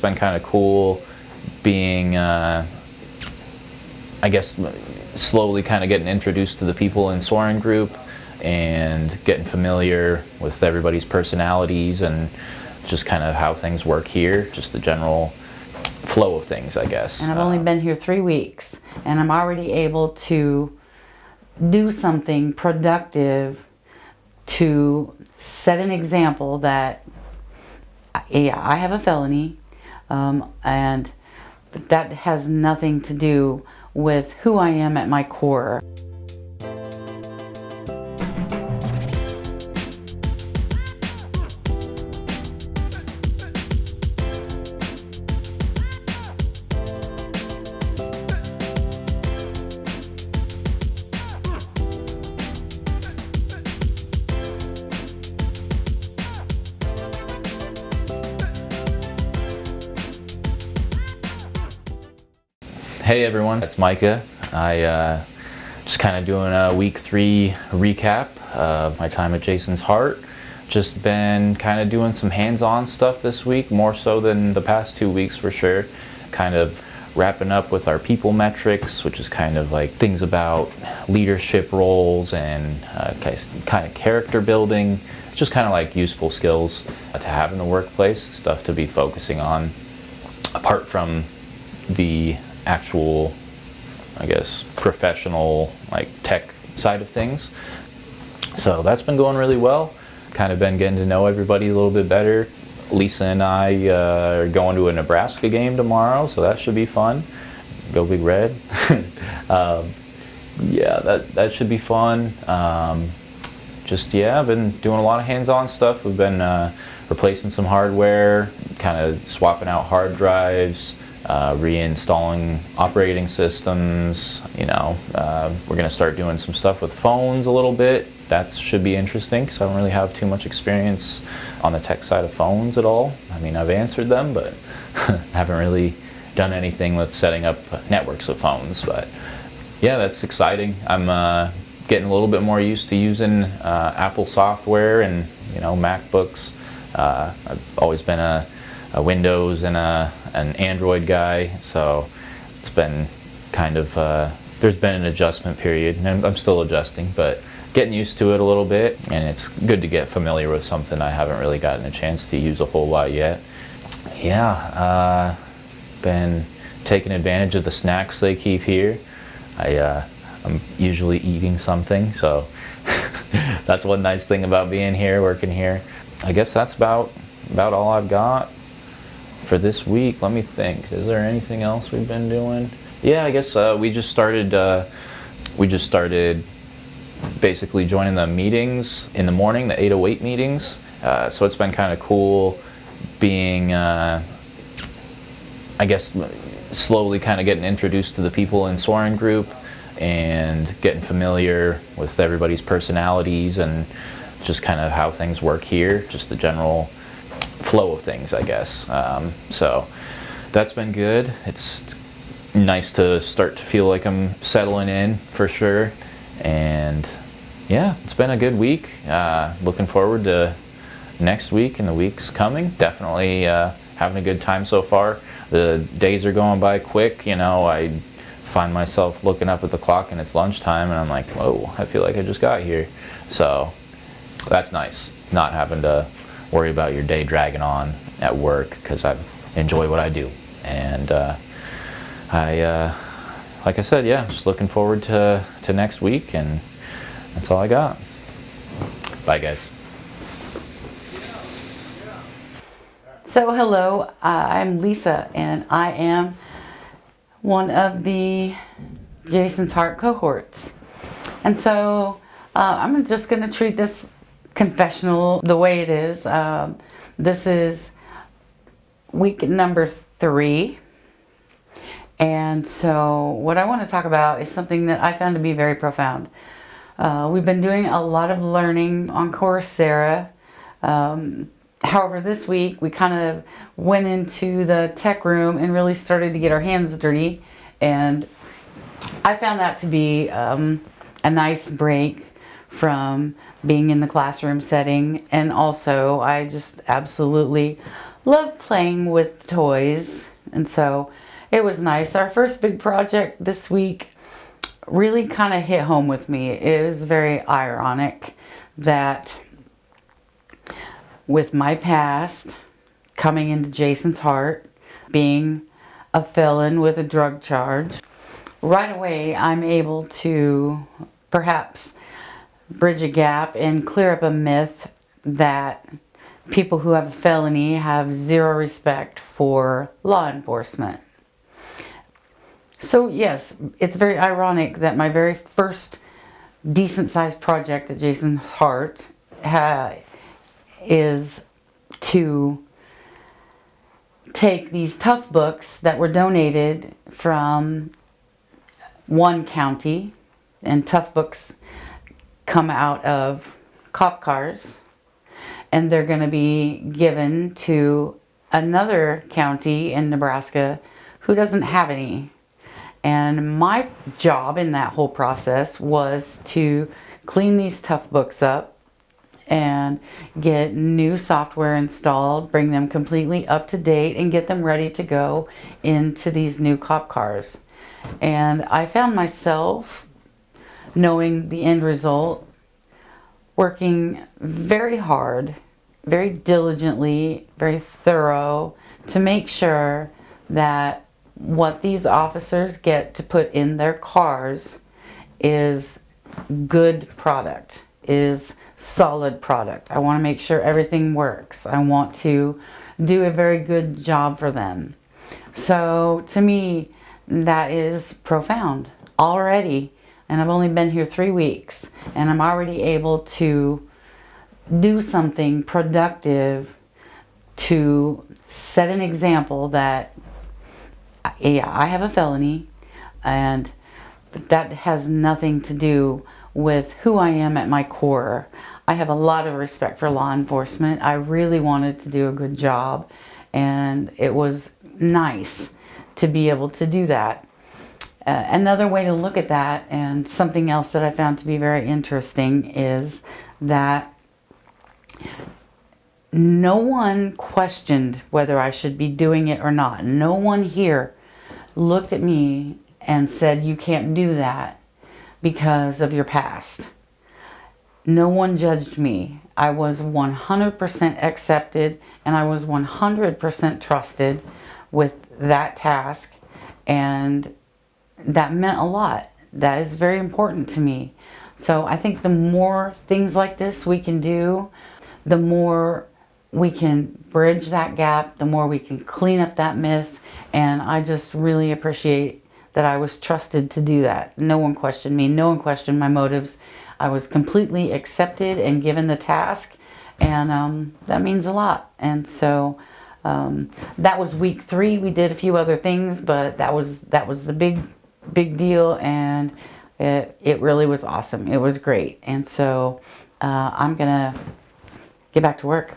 been kind of cool being, I guess, slowly kind of getting introduced to the people in Soaring Group and getting familiar with everybody's personalities and just kind of how things work here, just the general flow of things, I guess. And I've only been here 3 weeks, and I'm already able to do something productive to set an example that, yeah, I have a felony, and that has nothing to do with who I am at my core. Hey everyone, it's Micah. I just kind of doing a week 3 recap of my time at Jason's Heart. Just been kind of doing some hands-on stuff this week, more so than the past 2 weeks for sure. Kind of wrapping up with our people metrics, which is kind of like things about leadership roles and kind of character building. It's just kind of like useful skills to have in the workplace, stuff to be focusing on apart from the actual, I guess, professional, like tech side of things. So that's been going really well. Kind of been getting to know everybody a little bit better. Lesa and I are going to a Nebraska game tomorrow, so that should be fun. Go Big Red. Yeah, that should be fun. I've been doing a lot of hands-on stuff. We've been replacing some hardware, kind of swapping out hard drives, reinstalling operating systems. We're going to start doing some stuff with phones a little bit. That should be interesting because I don't really have too much experience on the tech side of phones at all. I mean, I've answered them, but haven't really done anything with setting up networks of phones. But yeah, that's exciting. I'm getting a little bit more used to using Apple software and MacBooks. I've always been a Windows and an Android guy, so it's been kind of there's been an adjustment period, and I'm still adjusting, but getting used to it a little bit, and it's good to get familiar with something I haven't really gotten a chance to use a whole lot yet. Yeah, been taking advantage of the snacks they keep here. I'm usually eating something, so that's one nice thing about being here, working here. I guess that's about all I've got for this week. Let me think. Is there anything else we've been doing? Yeah, I guess we just started basically joining the meetings in the morning, the 8:08 meetings. So it's been kind of cool being, I guess, slowly kind of getting introduced to the people in Soaring Group and getting familiar with everybody's personalities and just kind of how things work here, just the general flow of things, I guess. So that's been good. It's nice to start to feel like I'm settling in for sure. And yeah, it's been a good week. Looking forward to next week and the weeks coming. Definitely having a good time so far. The days are going by quick. I find myself looking up at the clock and it's lunchtime and I'm like, whoa, I feel like I just got here. So that's nice, not having to worry about your day dragging on at work, because I enjoy what I do. And like I said, yeah, just looking forward to next week, and that's all I got. Bye, guys. So hello, I'm Lesa, and I am one of the Jason's Heart cohorts. And so I'm just going to treat this confessional the way it is. This is week number 3. And so what I want to talk about is something that I found to be very profound. We've been doing a lot of learning on Coursera. However, this week we kind of went into the tech room and really started to get our hands dirty. And I found that to be a nice break from being in the classroom setting. And also, I just absolutely love playing with toys, and so it was nice. Our first big project this week really kind of hit home with me. It was very ironic that with my past coming into Jason's heart, being a felon with a drug charge, right away I'm able to perhaps bridge a gap and clear up a myth that people who have a felony have zero respect for law enforcement. So yes, it's very ironic that my very first decent sized project at Jason's heart is to take these tough books that were donated from one county, and tough books come out of cop cars, and they're going to be given to another county in Nebraska who doesn't have any. And my job in that whole process was to clean these tough books up and get new software installed, bring them completely up to date, and get them ready to go into these new cop cars. And I found myself, knowing the end result, working very hard, very diligently, very thorough to make sure that what these officers get to put in their cars is good product, is solid product. I want to make sure everything works. I want to do a very good job for them. So to me, that is profound already. And I've only been here 3 weeks, and I'm already able to do something productive to set an example that, yeah, I have a felony, and that has nothing to do with who I am at my core. I have a lot of respect for law enforcement. I really wanted to do a good job, and it was nice to be able to do that. Another way to look at that, and something else that I found to be very interesting, is that no one questioned whether I should be doing it or not. No one here looked at me and said, you can't do that because of your past. No one judged me. I was 100% accepted, and I was 100% trusted with that task, and that meant a lot. That is very important to me. So I think the more things like this we can do, the more we can bridge that gap, the more we can clean up that myth. And I just really appreciate that I was trusted to do that. No one questioned me. No one questioned my motives. I was completely accepted and given the task, and that means a lot. And so that was week 3. We did a few other things, but that was the big deal, and it really was awesome. It was great. And so I'm gonna get back to work.